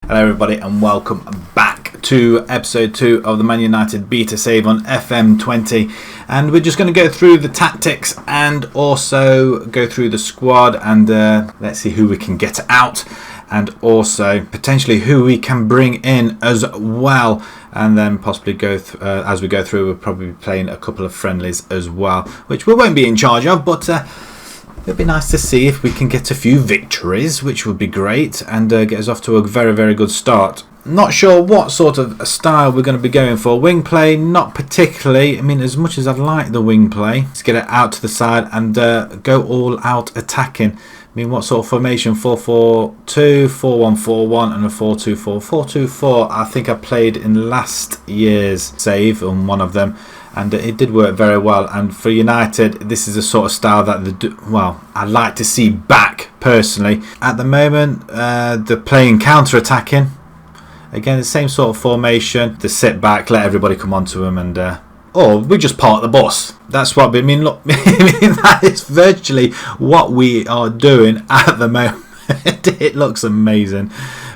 Hello everybody and welcome back to episode 2 of the Man United beta save on FM20, and we're just going to go through the tactics and also go through the squad and let's see who we can get out and also potentially who we can bring in as well, and then possibly go as we go through we'll probably be playing a couple of friendlies as well, which we won't be in charge of, but it'd be nice to see if we can get a few victories, which would be great, and get us off to a very, very good start. Not sure what sort of style we're going to be going for. Wing play, not particularly. I mean, as much as I'd like the wing play, let's get it out to the side and go all out attacking. I mean, what sort of formation? 4-4-2, 4-1-4-1 and a 4-2-4. 4-2-4 I think I played in last year's save on one of them, and it did work very well. And for United, this is a sort of style that I'd like to see back personally. At the moment, they're playing counter-attacking. Again, the same sort of formation. The sit back, let everybody come onto them, and or we just park the bus. That's what I mean. Look, that is virtually what we are doing at the moment. It looks amazing,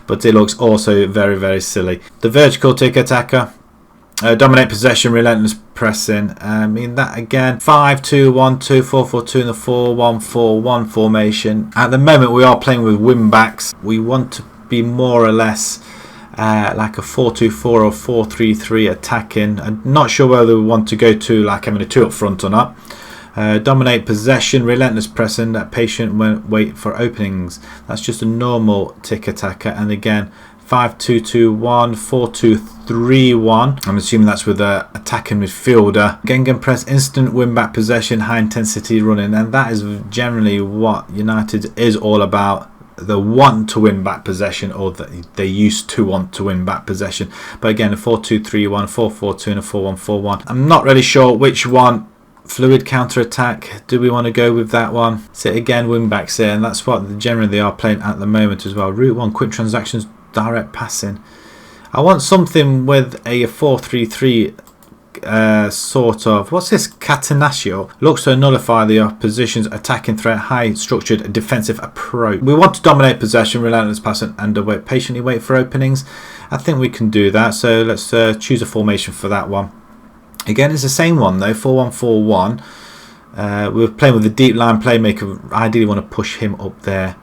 but it looks also very, very silly. The vertical tiki-taka. Dominate possession, relentless pressing. I mean that again. 5-2-1-2, 4-4-2 in the 4-1-4-1 formation. At the moment we are playing with wing backs. We want to be more or less like a 4-2-4 or 4-3-3 attacking. I'm not sure whether we want to go to like having a 2 up front or not. Dominate possession, relentless pressing, patient wait for openings. That's just a normal tiki-taka, and again 5-2-2-1, 4-2-3-1. I'm assuming that's with an attacking midfielder. Gengen press, instant win back possession, high intensity running, and that is generally what United is all about. They want to win back possession, or they used to want to win back possession. But again, a 4-2-3-1, 4-4-2 and a 4-1-4-1. I'm not really sure which one. Fluid counter attack, do we want to go with that one? So again, wing backs here, and that's what generally they are playing at the moment as well. Route 1, quick transactions, direct passing. I want something with a 4-3-3 sort of, what's this, catenaccio, looks to nullify the opposition's attacking threat, high structured defensive approach. We want to dominate possession, relentless passing, and patiently wait for openings. I think we can do that, so let's choose a formation for that one. Again, it's the same one though, 4-1-4-1. We're playing with the deep line playmaker. Ideally want to push him up there.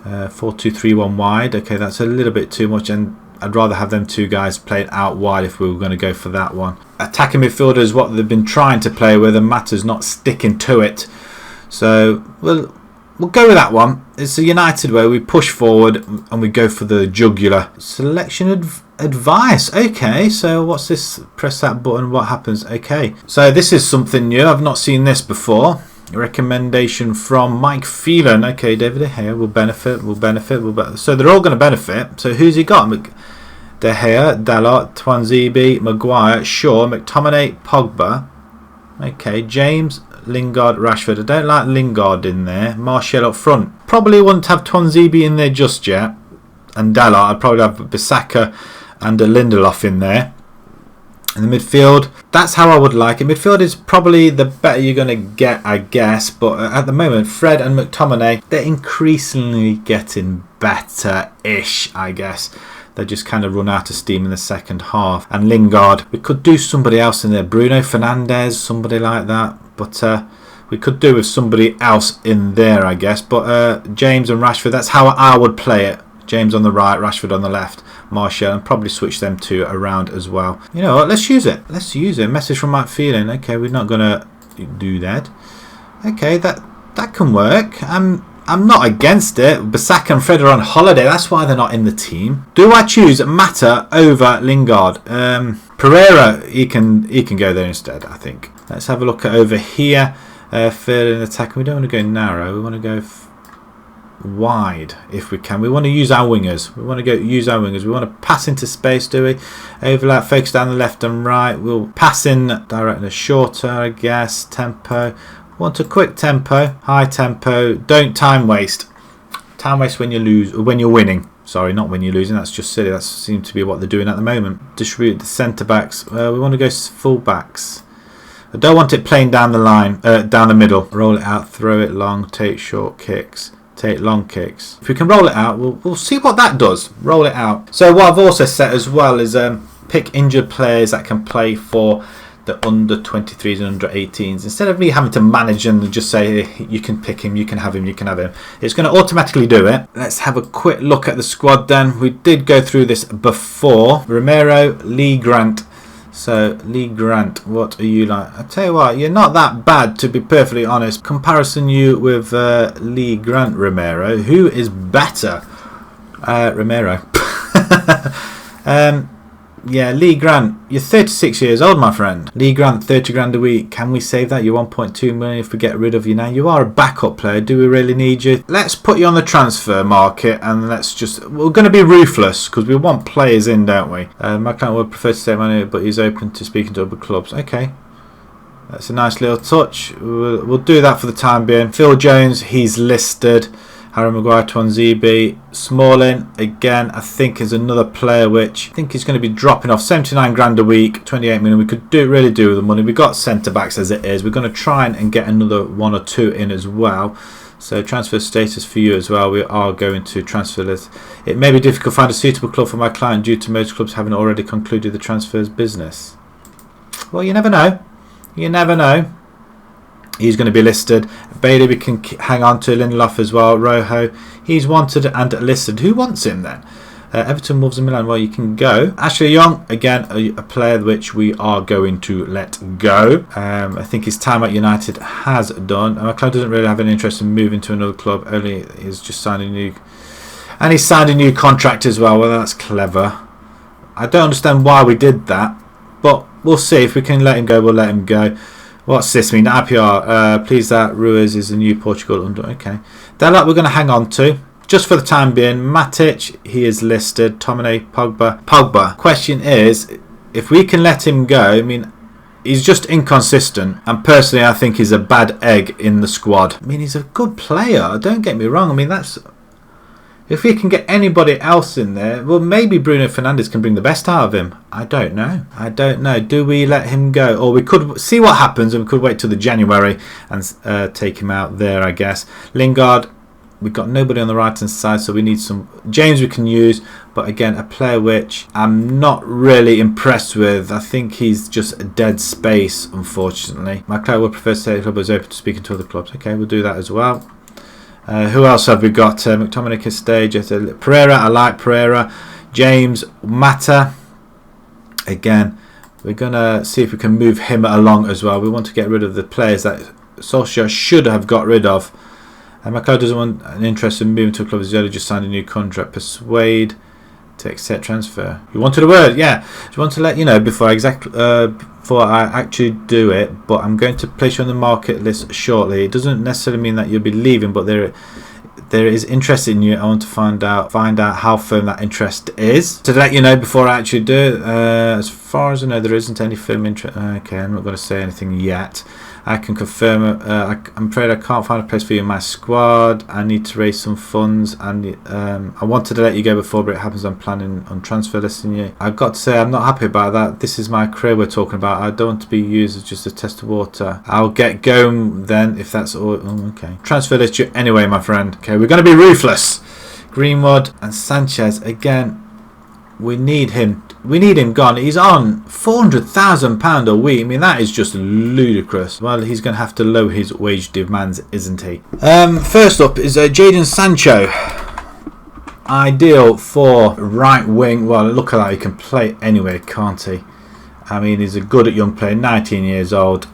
4-2-3-1 wide. Okay, that's a little bit too much, and I'd rather have them two guys playing out wide if we were going to go for that one. Attacking midfielder is what they've been trying to play with, and Mata's not sticking to it. So we'll go with that one. It's a United way. We push forward and we go for the jugular. Selection advice. Okay, so what's this? Press that button. What happens? Okay, so this is something new. I've not seen this before. A recommendation from Mike Phelan. Okay, David De Gea will benefit. So they're all going to benefit. So who's he got? De Gea, Dalot, Twanzebe, Maguire, Shaw, McTominay, Pogba. Okay, James, Lingard, Rashford. I don't like Lingard in there. Martial up front. Probably wouldn't have Twanzebe in there just yet. And Dalot, I'd probably have Bissaka and Lindelof in there. In the midfield, that's how I would like it. Midfield is probably the better you're going to get, I guess. But at the moment, Fred and McTominay, they're increasingly getting better-ish, I guess. They just kind of run out of steam in the second half. And Lingard, we could do somebody else in there. Bruno Fernandez, somebody like that. But we could do with somebody else in there, I guess. But James and Rashford, that's how I would play it. James on the right, Rashford on the left, Martial, and probably switch them two around as well. You know what, let's use it. Let's use it. Message from Mike Phelan. Okay, we're not going to do that. Okay, that can work. I'm not against it. Bissaka and Fred are on holiday. That's why they're not in the team. Do I choose Mata over Lingard? Pereira, he can go there instead, I think. Let's have a look at over here. Field in attack. We don't want to go narrow. We want to go wide if we can. We want to use our wingers. We want to pass into space, do we? Overlap, focus down the left and right. We'll pass in directly shorter, I guess. Tempo. We want a quick tempo, high tempo. Don't time waste. Time waste when you lose, or when you're winning. Sorry, not when you're losing. That's just silly. That seems to be what they're doing at the moment. Distribute the centre backs. We want to go full backs. I don't want it playing down the line, down the middle. Roll it out, throw it long, take short kicks. take long kicks. If we can roll it out, we'll see what that does. Roll it out. So what I've also set as well is pick injured players that can play for the under 23s and under 18s. Instead of me having to manage them and just say, hey, you can pick him, you can have him, you can have him. It's going to automatically do it. Let's have a quick look at the squad then. We did go through this before. Romero, Lee Grant. So, Lee Grant, what are you like? I tell you what, you're not that bad, to be perfectly honest. Comparison you with Lee Grant Romero. Who is better? Romero. Yeah, Lee Grant, you're 36 years old, my friend. Lee Grant, 30 grand a week. Can we save that? You're 1.2 million if we get rid of you now. You are a backup player. Do we really need you? Let's put you on the transfer market and we're going to be ruthless because we want players in, don't we? My client would prefer to save money, but he's open to speaking to other clubs. Okay. That's a nice little touch. We'll do that for the time being. Phil Jones, he's listed. Harry Maguire, Twanzebe, Smalling, again, I think is another player which I think is going to be dropping off 79 grand a week, 28 million. We could really do with the money. We've got centre backs as it is. We're going to try and get another one or two in as well. So transfer status for you as well. We are going to transfer list. It may be difficult to find a suitable club for my client due to most clubs having already concluded the transfers business. Well, you never know. You never know. He's going to be listed. Bailey, we can hang on to. Lindelof as well. Rojo, he's wanted and listed. Who wants him then? Everton, Wolves and Milan. Well, you can go. Ashley Young, again, a player which we are going to let go. I think his time at United has done. My club doesn't really have any interest in moving to another club. Only he's just signed a new... And he's signed a new contract as well. Well, that's clever. I don't understand why we did that. But we'll see. If we can let him go, we'll let him go. What's this mean? IPR, please that Ruiz is the new Portugal under. Okay. Delap we're going to hang on to. Just for the time being. Matic, he is listed. Tomine, Pogba. Question is, if we can let him go, I mean, he's just inconsistent. And personally, I think he's a bad egg in the squad. I mean, he's a good player. Don't get me wrong. I mean, that's... If we can get anybody else in there, well, maybe Bruno Fernandez can bring the best out of him. I don't know. Do we let him go? Or we could see what happens and we could wait till the January and take him out there, I guess. Lingard, we've got nobody on the right-hand side, so we need some... James we can use, but again, a player which I'm not really impressed with. I think he's just a dead space, unfortunately. My client would prefer to say the club is open to speaking to other clubs. Okay, we'll do that as well. Who else have we got? McTominay can stage. Pereira, I like Pereira. James, Mata. Again, we're going to see if we can move him along as well. We want to get rid of the players that Solskjaer should have got rid of. And McLeod doesn't want an interest in moving to a club. He's only just signed a new contract. Persuade to accept transfer. You wanted a word? Yeah. Just want to let you know before I actually do it, but I'm going to place you on the market list shortly. It doesn't necessarily mean that you'll be leaving, but there is interest in you. I want to find out how firm that interest is. To let you know before I actually do it, as far as I know, there isn't any firm interest. Okay, I'm not going to say anything yet. I can confirm. I'm afraid I can't find a place for you in my squad. I need to raise some funds, and I wanted to let you go before, but it happens I'm planning on transfer listing you. I've got to say I'm not happy about that. This is my career we're talking about. I don't want to be used as just a test of water. I'll get going then if that's all. Oh, okay. Transfer list you anyway, my friend. Okay, we're going to be ruthless. Greenwood and Sanchez again. We need him. We need him gone. He's on £400,000 a week. I mean, that is just ludicrous. Well, he's going to have to lower his wage demands, isn't he? First up is Jadon Sancho. Ideal for right wing. Well, look at that. He can play anywhere, can't he? I mean, he's a good young player, 19 years old.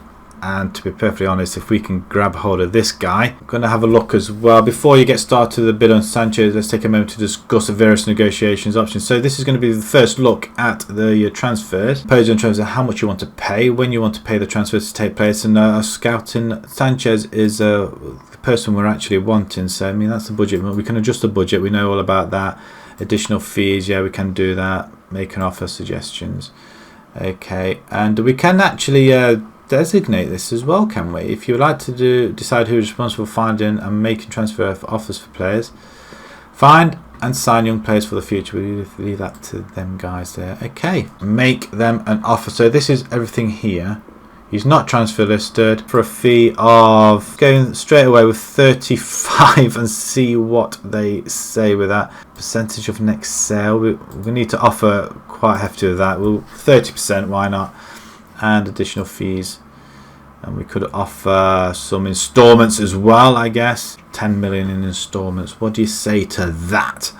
And to be perfectly honest, if we can grab hold of this guy, I'm going to have a look as well. Before you get started with the bid on Sanchez, let's take a moment to discuss the various negotiations options. So this is going to be the first look at the transfers. Posed in terms of how much you want to pay, when you want to pay the transfers to take place. And scouting Sanchez is the person we're actually wanting. So, I mean, that's the budget. We can adjust the budget. We know all about that. Additional fees, yeah, we can do that. Make an offer, suggestions. Okay, and we can actually... designate this as well, can we? If you would like to decide who is responsible for finding and making transfer offers for players, find and sign young players for the future. We leave that to them guys there. Okay, make them an offer. So this is everything here. He's not transfer listed, for a fee of going straight away with 35 and see what they say with that. Percentage of next sale. We need to offer quite hefty with that. Well, 30%, why not? And additional fees. And we could offer some installments as well, I guess. 10 million in installments. What do you say to that?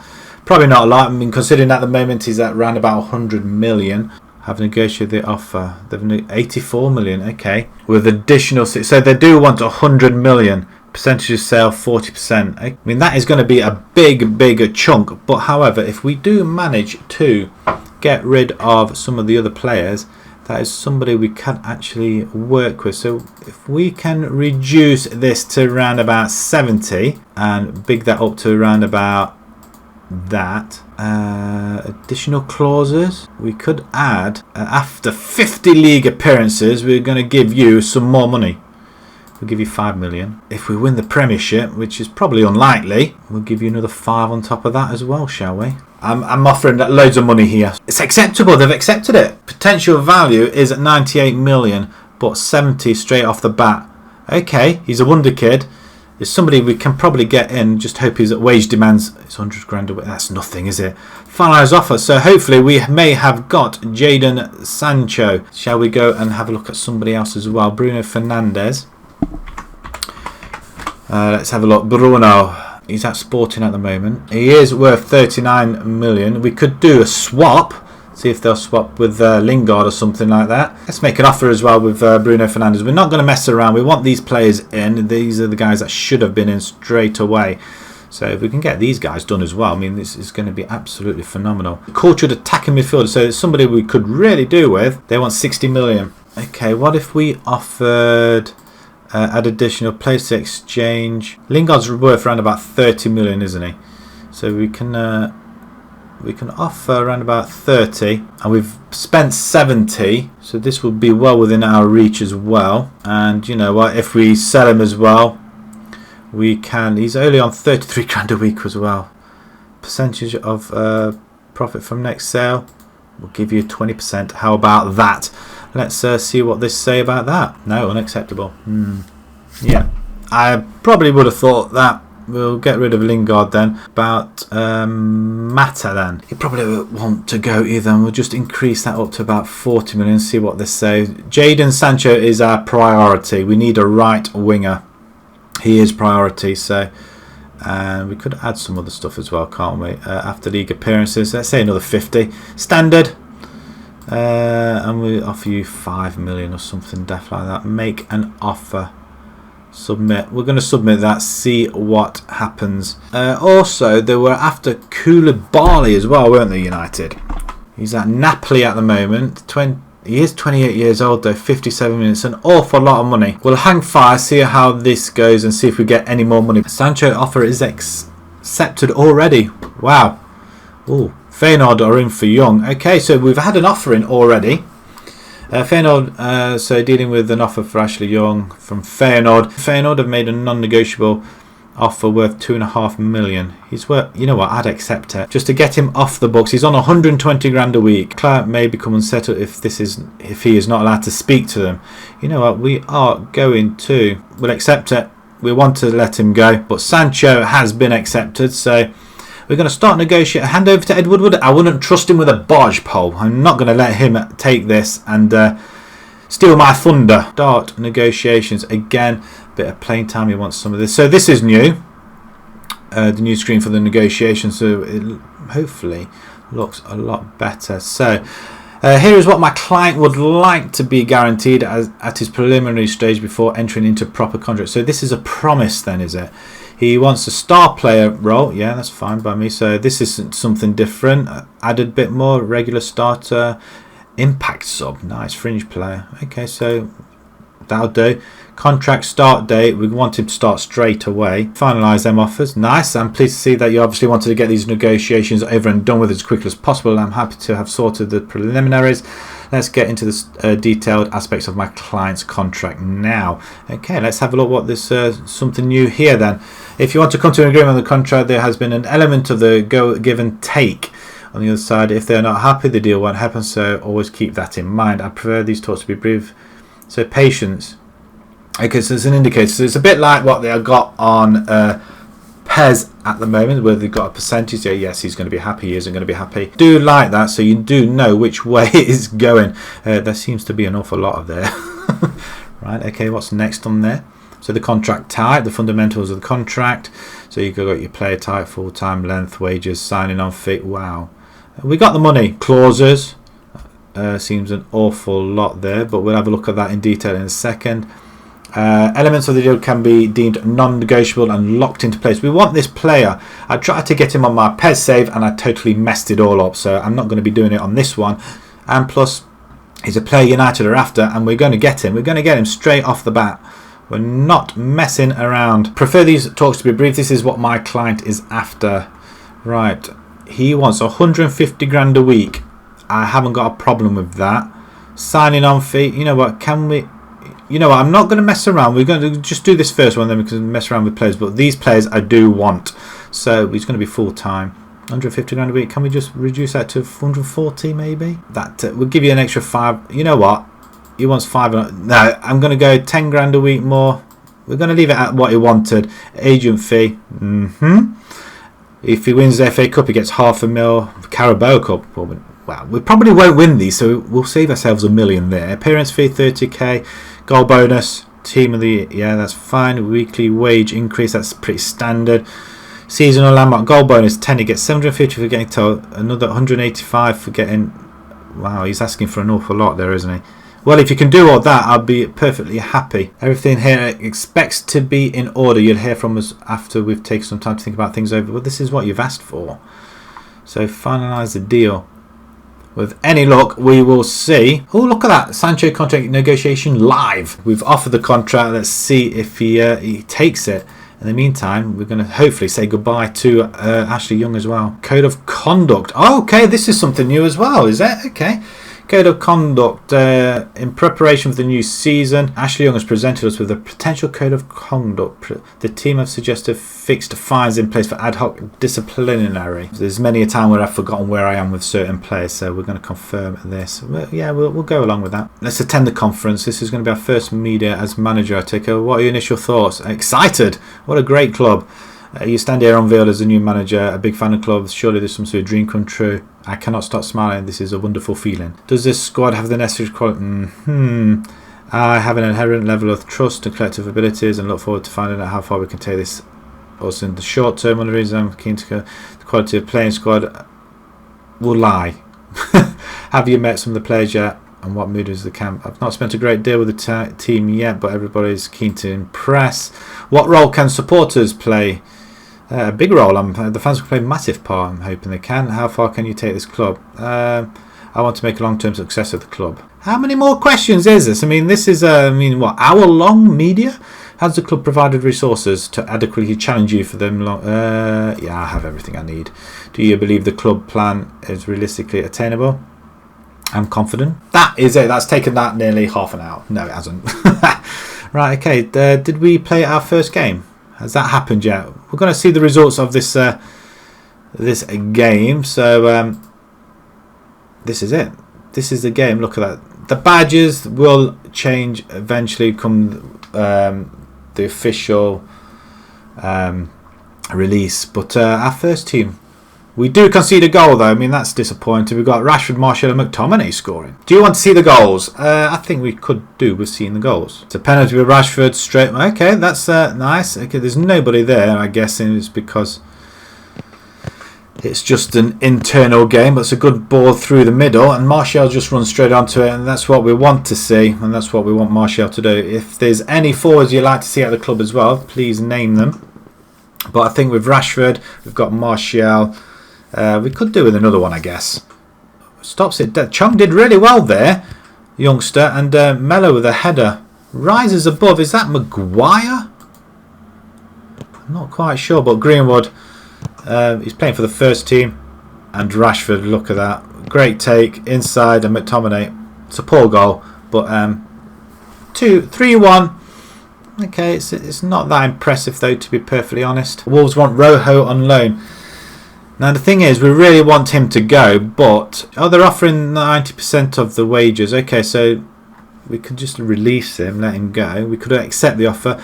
Probably not a lot. I mean, considering at the moment he's at around about 100 million. Have negotiated the offer. They've 84 million. Okay, with additional. So they do want 100 million. Percentage of sale 40%. I mean, that is going to be a big chunk. But however, if we do manage to get rid of some of the other players, that is somebody we can actually work with. So if we can reduce this to around about 70 and big that up to around about that, additional clauses we could add. After 50 league appearances, we're going to give you some more money. We'll give you 5 million. If we win the Premiership, which is probably unlikely, we'll give you another 5 on top of that as well, shall we? I'm offering loads of money here. It's acceptable. They've accepted it. Potential value is at 98 million, but 70 straight off the bat. Okay, he's a wonder kid. It's somebody we can probably get in. Just hope his wage demands. It's 100 grand away. That's nothing, is it? Finalised offer. So hopefully we may have got Jadon Sancho. Shall we go and have a look at somebody else as well? Bruno Fernandez. Let's have a look. Bruno. He's at Sporting at the moment. He is worth 39 million. We could do a swap. See if they'll swap with Lingard or something like that. Let's make an offer as well with Bruno Fernandez. We're not going to mess around. We want these players in. These are the guys that should have been in straight away. So if we can get these guys done as well, I mean, this is going to be absolutely phenomenal. Cultured attacking midfielder. So it's somebody we could really do with. They want 60 million. Okay, what if we offered... add additional place to exchange. Lingard's worth around about 30 million, isn't he? So we can offer around about 30, and we've spent 70, so this will be well within our reach as well. And you know what, if we sell him as well, we can. He's only on 33 grand a week as well. Percentage of profit from next sale, we'll give you 20%. How about that? Let's see what they say about that. No, unacceptable. Yeah, I probably would have thought that. We'll get rid of Lingard then. About Mata then. He probably won't to go either. And we'll just increase that up to about 40 million. See what they say. Jadon Sancho is our priority. We need a right winger. He is priority. So, and we could add some other stuff as well, can't we? After league appearances, let's say another 50. Standard. And we offer you 5 million or something daft like that. Make an offer. Submit. We're going to submit that, see what happens. Also, they were after Koulibaly as well, weren't they, United? He's at Napoli at the moment. He is 28 years old though, 57 minutes, an awful lot of money. We'll hang fire, see how this goes and see if we get any more money. Sancho offer is accepted already. Wow. Ooh, Feyenoord are in for Young. Okay, so we've had an offer in already. Feyenoord, so dealing with an offer for Ashley Young from Feyenoord. Feyenoord have made a non-negotiable offer worth 2.5 million. He's worth, you know what, I'd accept it. Just to get him off the books. He's on 120 grand a week. Client may become unsettled if he is not allowed to speak to them. You know what, we'll accept it. We want to let him go. But Sancho has been accepted, so we're going to start negotiating. Hand over to Ed Woodward. I wouldn't trust him with a barge pole. I'm not going to let him take this and steal my thunder. Start negotiations. Again, bit of playing time. You want some of this. So this is new. The new screen for the negotiations. So it hopefully looks a lot better. So here is what my client would like to be guaranteed at his preliminary stage before entering into proper contract. So this is a promise then, is it? He wants a star player role. Yeah, that's fine by me. So this is something different. Added a bit more. Regular starter. Impact sub. Nice. Fringe player. Okay, so that'll do. Contract start date. We want him to start straight away. Finalise them offers. Nice. I'm pleased to see that you obviously wanted to get these negotiations over and done with as quickly as possible. I'm happy to have sorted the preliminaries. Let's get into the detailed aspects of my client's contract now. Okay, let's have a look what this something new here then. If you want to come to an agreement on the contract, there has been an element of the give and take. On the other side, if they're not happy, the deal won't happen, so always keep that in mind. I prefer these talks to be brief, So patience. Okay, so it's an indicator. So it's a bit like what they have got on Pez at the moment, where they've got a percentage. So yes, he's going to be happy, he isn't going to be happy. Do like that, so you do know which way it is going. There seems to be an awful lot of there. Right, okay, what's next on there? So the contract type, the fundamentals of the contract. So you've got your player type, full-time, length, wages, signing on fee. Wow. We got the money. Clauses. Seems an awful lot there, but we'll have a look at that in detail in a second. Elements of the deal can be deemed non-negotiable and locked into place. We want this player. I tried to get him on my PES save and I totally messed it all up, so I'm not going to be doing it on this one. And plus, he's a player United are after, and we're going to get him. We're going to get him straight off the bat. We're not messing around. Prefer these talks to be brief. This is what my client is after. Right, he wants 150 grand a week. I haven't got a problem with that. Signing on fee. You know what? Can we? You know what, I'm not going to mess around. We're going to just do this first one, then we can mess around with players. But these players I do want. So he's going to be full-time. 150 grand a week. Can we just reduce that to 140 maybe? That we'll give you an extra 5. You know what? He wants 5. No, I'm going to go 10 grand a week more. We're going to leave it at what he wanted. Agent fee. If he wins the FA Cup, he gets £500,000. Carabao Cup. Well, we probably won't win these, so we'll save ourselves $1 million there. Appearance fee 30k. Goal bonus, team of the yeah, that's fine. Weekly wage increase, that's pretty standard. Seasonal landmark goal bonus 10. He gets 750 for getting told, another 185 for getting. Wow, he's asking for an awful lot there, isn't he? Well, if you can do all that, I'll be perfectly happy. Everything here expects to be in order. You'll hear from us after we've taken some time to think about things over. Well, this is what you've asked for. So finalise the deal. With any luck, we will see. Oh, look at that. Sancho contract negotiation live. We've offered the contract. Let's see if he takes it. In the meantime, we're going to hopefully say goodbye to Ashley Young as well. Code of conduct. Oh, okay, this is something new as well, is it? Okay. Code of conduct. In preparation for the new season, Ashley Young has presented us with a potential code of conduct. The team have suggested fixed fines in place for ad hoc disciplinary. There's many a time where I've forgotten where I am with certain players, so we're going to confirm this. Yeah, we'll go along with that. Let's attend the conference. This is going to be our first media as manager. I take over. What are your initial thoughts? Excited. What a great club. You stand here unveiled as a new manager, a big fan of clubs. Surely this is some sort of dream come true. I cannot stop smiling. This is a wonderful feeling. Does this squad have the necessary quality? I have an inherent level of trust and collective abilities and look forward to finding out how far we can take this. Also in the short term, one of the reasons I'm keen to go, the quality of playing squad will lie. Have you met some of the players yet? And what mood is the camp? I've not spent a great deal with the team yet, but everybody's keen to impress. What role can supporters play? A big role. The fans will play a massive part. I'm hoping they can. How far can you take this club? I want to make a long-term success of the club. How many more questions is this? I mean, this is what, hour-long media? Has the club provided resources to adequately challenge you for them? Yeah, I have everything I need. Do you believe the club plan is realistically attainable? I'm confident. That is it. That's taken that nearly half an hour. No, it hasn't. Right, okay. Did we play our first game? Has that happened yet? We're going to see the results of this this game. So this is it. This is the game. Look at that. The badges will change eventually come the official release. But our first team, we do concede a goal though. I mean, that's disappointing. We've got Rashford, Martial and McTominay scoring. Do you want to see the goals? I think we could do with seeing the goals. It's a penalty with Rashford straight. Okay, that's nice. Okay, there's nobody there, I guess, and it's because it's just an internal game, but it's a good ball through the middle, and Martial just runs straight onto it, and that's what we want to see, and that's what we want Martial to do. If there's any forwards you'd like to see at the club as well, please name them. But I think with Rashford, we've got Martial. We could do with another one, I guess. Stops it dead. Chung did really well there, youngster, and Mello with a header. Rises above. Is that Maguire? I'm not quite sure, but Greenwood, he's playing for the first team. And Rashford, look at that. Great take inside, and McTominay. It's a poor goal, but 3-1. Okay, it's not that impressive though, to be perfectly honest. Wolves want Rojo on loan. Now the thing is, we really want him to go, but they're offering 90% of the wages. Okay, so we could just release him, let him go. We could accept the offer.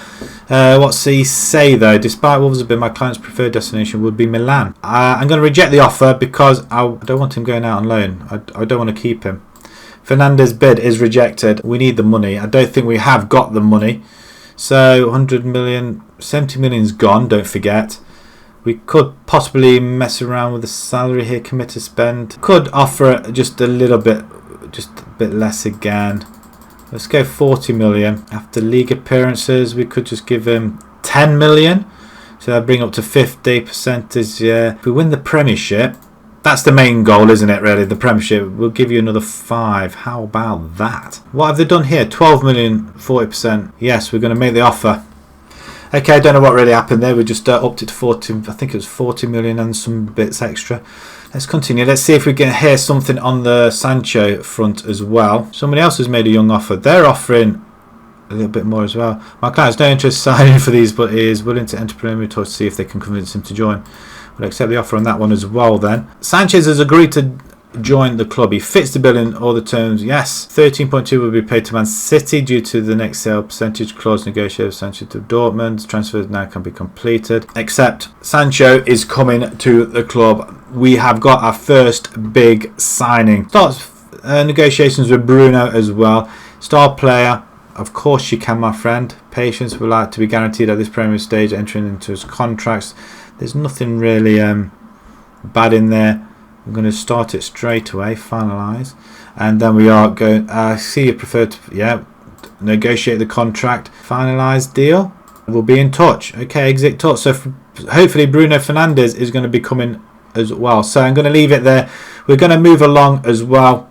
What's he say though? Despite Wolves have been my client's preferred destination would be Milan. I'm going to reject the offer because I don't want him going out on loan. I don't want to keep him. Fernandez bid is rejected. We need the money. I don't think we have got the money. So 100 million, 70 million's gone, don't forget. We could possibly mess around with the salary here, commit to spend. Could offer just a little bit, just a bit less again. Let's go 40 million. After league appearances, we could just give him 10 million. So that'll bring up to 50%. Yeah. If we win the Premiership, that's the main goal, isn't it, really? The Premiership. We'll give you another 5. How about that? What have they done here? 12 million, 40%. Yes, we're going to make the offer. Okay, I don't know what really happened there. We just upped it to 40. I think it was 40 million and some bits extra. Let's continue. Let's see if we can hear something on the Sancho front as well. Somebody else has made a young offer. They're offering a little bit more as well. My client has no interest signing for these, but is willing to enter preliminary talks to see if they can convince him to join. We'll accept the offer on that one as well then. Sanchez has agreed to join the club. He fits the bill in all the terms. Yes, 13.2 will be paid to Man City due to the next sale percentage clause negotiated with Sancho to Dortmund. Transfers now can be completed. Except Sancho is coming to the club. We have got our first big signing. Starts negotiations with Bruno as well. Star player. Of course you can, my friend. Patience will like to be guaranteed at this Premier stage entering into his contracts. There's nothing really bad in there. I'm going to start it straight away, finalise, and then we are going. I see you prefer to, negotiate the contract, finalise deal. We'll be in touch. Okay, exit touch. So hopefully Bruno Fernandez is going to be coming as well. So I'm going to leave it there. We're going to move along as well.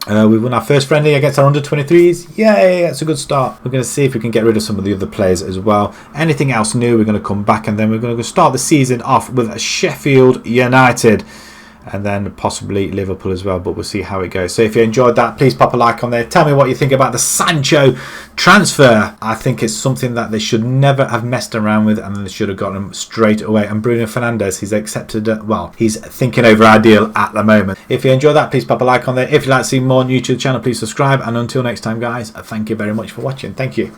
We've won our first friendly against our under-23s. Yay, that's a good start. We're going to see if we can get rid of some of the other players as well. Anything else new, we're going to come back, and then we're going to start the season off with Sheffield United. And then possibly Liverpool as well, but we'll see how it goes. So if you enjoyed that, please pop a like on there. Tell me what you think about the Sancho transfer. I think it's something that they should never have messed around with, and they should have gotten him straight away. And Bruno Fernandez, he's accepted it. Well, he's thinking over our deal at the moment. If you enjoyed that, please pop a like on there. If you'd like to see more on YouTube channel, please subscribe. And until next time, guys, thank you very much for watching. Thank you.